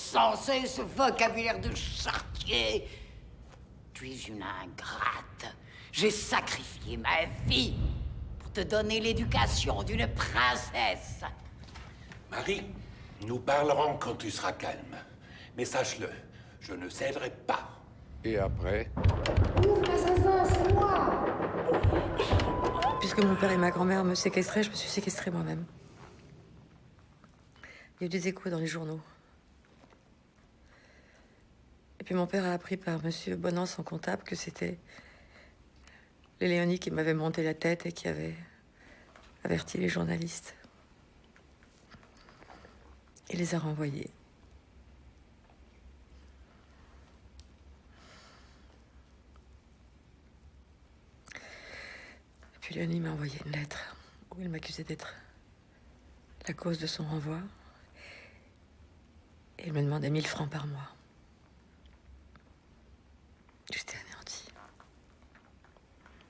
insensé, ce vocabulaire de charretier. Tu es une ingrate. J'ai sacrifié ma vie pour te donner l'éducation d'une princesse. Marie, nous parlerons quand tu seras calme. Mais sache-le, je ne céderai pas. Et après? Ouvre l'assassin, c'est moi! Puisque mon père et ma grand-mère me séquestraient, je me suis séquestrée moi-même. Il y a eu des échos dans les journaux. Et puis mon père a appris par monsieur Bonan, son comptable, que c'était les Léonie qui m'avaient monté la tête et qui avaient averti les journalistes. Il les a renvoyés. Et puis Léonie m'a envoyé une lettre où il m'accusait d'être la cause de son renvoi. Et il me demandait 1000 francs par mois. J'étais anéantie.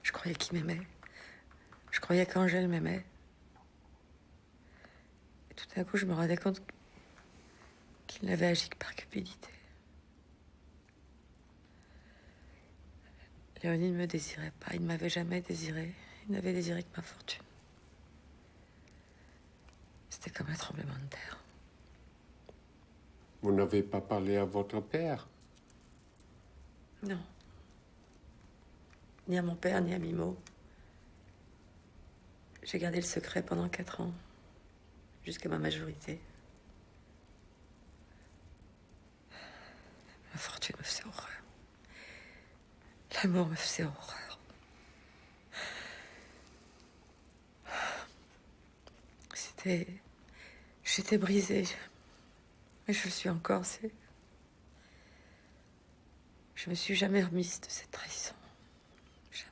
Je croyais qu'il m'aimait. Je croyais qu'Angèle m'aimait. Et tout d'un coup, je me rendais compte qu'il n'avait agi que par cupidité. Léonie ne me désirait pas. Il ne m'avait jamais désiré. Il n'avait désiré que ma fortune. C'était comme un tremblement de terre. Vous n'avez pas parlé à votre père? Non. Ni à mon père, ni à Mimo. J'ai gardé le secret pendant 4 ans, jusqu'à ma majorité. Ma fortune me faisait horreur. L'amour me faisait horreur. J'étais brisée. Et je le suis encore. Je me suis jamais remise de cette trahison. Jamais.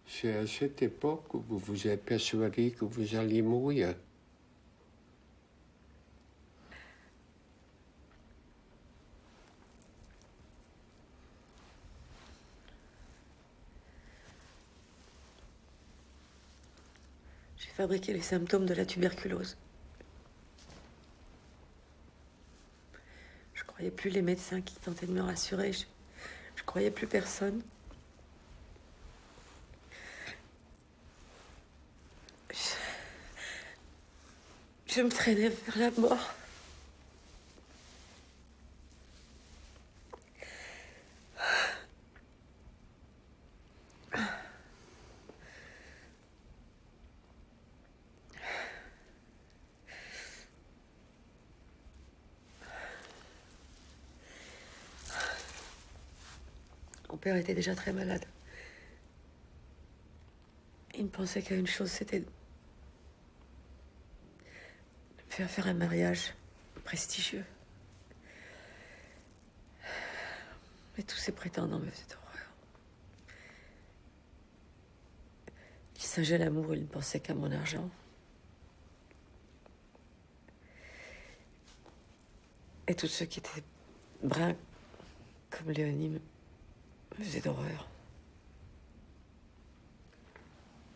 C'est à cette époque où vous vous êtes persuadé que vous alliez mourir. J'ai fabriqué les symptômes de la tuberculose. Je croyais plus les médecins qui tentaient de me rassurer. Je croyais plus personne. Je me traînais vers la mort. Mon père était déjà très malade. Il ne pensait qu'à une chose, c'était de me faire un mariage prestigieux. Mais tous ces prétendants me faisaient horreur. Il singeait l'amour, il ne pensait qu'à mon argent. Et tous ceux qui étaient bruns comme Léonie me faisaient d'horreur.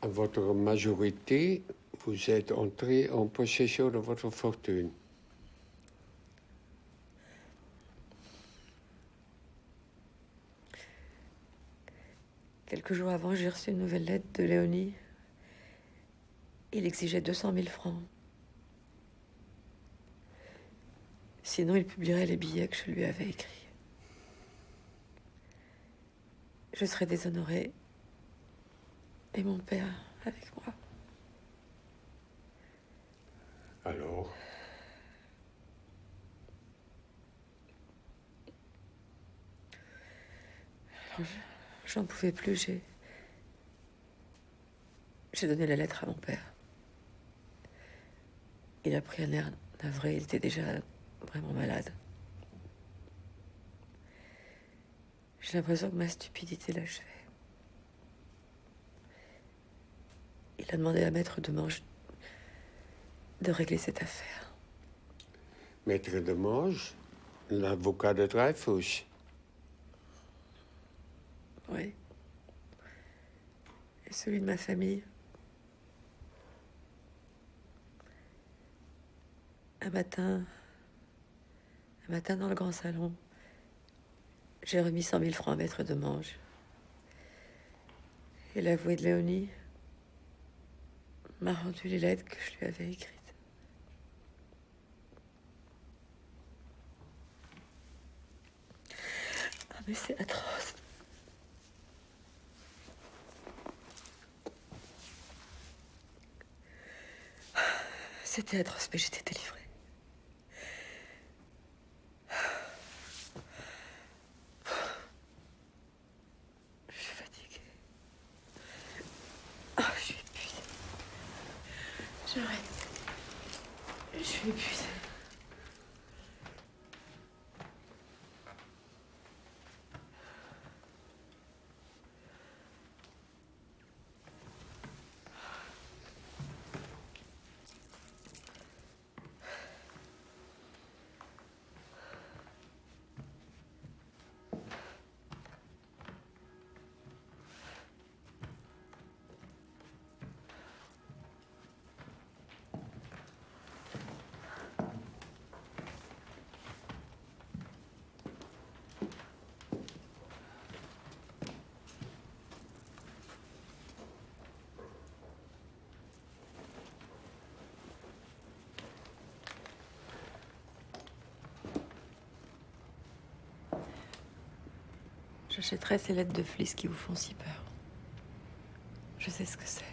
À votre majorité, vous êtes entré en possession de votre fortune. Quelques jours avant, j'ai reçu une nouvelle lettre de Léonie. Il exigeait 200 000 francs. Sinon, il publierait les billets que je lui avais écrits. Je serais déshonorée. Et mon père avec moi. Alors? J'en pouvais plus, j'ai donné la lettre à mon père. Il a pris un air navré, il était déjà vraiment malade. J'ai l'impression que ma stupidité l'achevait. Il a demandé à Maître Demange de régler cette affaire. Maître Demange, l'avocat de Dreyfus. Oui. Et celui de ma famille. Un matin, Un matin, dans le grand salon, j'ai remis 100 000 francs à maître de Mange. Et l'avoué de Léonie m'a rendu les lettres que je lui avais écrites. Ah, mais c'est atroce. C'était atroce, mais j'étais délivrée. Je suis fatiguée. Ah, je suis épuisée. J'arrête. Je suis épuisée. J'achèterai ces lettres de Fliss qui vous font si peur. Je sais ce que c'est.